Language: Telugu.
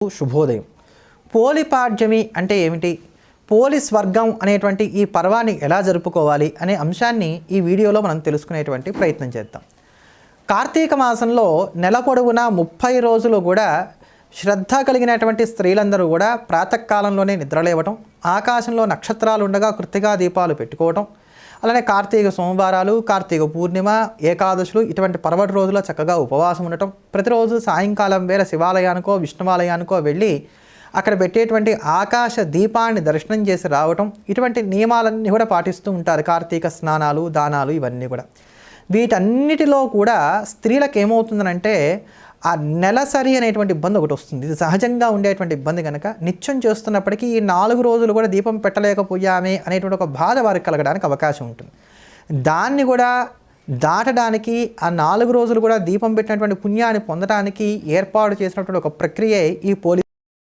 శుభోదయం. పోలిపాడ్యమి అంటే ఏమిటి, పోలీస్ వర్గం అనేటువంటి ఈ పర్వాన్ని ఎలా జరుపుకోవాలి అనే అంశాన్ని ఈ వీడియోలో మనం తెలుసుకునేటువంటి ప్రయత్నం చేద్దాం. కార్తీక మాసంలో నెల పొడవునా 30 రోజులు కూడా శ్రద్ధ కలిగినటువంటి స్త్రీలందరూ కూడా ప్రాతకాలంలోనే నిద్రలేవటం, ఆకాశంలో నక్షత్రాలు ఉండగా కృత్తికా దీపాలు పెట్టుకోవటం, అలానే కార్తీక సోమవారాలు, కార్తీక పూర్ణిమ, ఏకాదశులు ఇటువంటి పర్వటి రోజుల్లో చక్కగా ఉపవాసం ఉండటం, ప్రతిరోజు సాయంకాలం వేళ శివాలయానికో విష్ణువాలయానికో వెళ్ళి అక్కడ పెట్టేటువంటి ఆకాశ దీపాన్ని దర్శనం చేసి రావటం, ఇటువంటి నియమాలన్నీ కూడా పాటిస్తూ ఉంటారు. కార్తీక స్నానాలు, దానాలు ఇవన్నీ కూడా. వీటన్నిటిలో కూడా స్త్రీలకు ఏమవుతుందనంటే ఆ నెలసరి అనేటువంటి ఇబ్బంది ఒకటి వస్తుంది. ఇది సహజంగా ఉండేటువంటి ఇబ్బంది కనుక నిత్యం చేస్తున్నప్పటికీ ఈ 4 రోజులు కూడా దీపం పెట్టలేకపోయామే అనేటువంటి ఒక బాధ వారికి కలగడానికి అవకాశం ఉంటుంది. దాన్ని కూడా దాటడానికి ఆ 4 రోజులు కూడా దీపం పెట్టినటువంటి పుణ్యాన్ని పొందడానికి ఏర్పాటు చేసినటువంటి ఒక ప్రక్రియే ఈ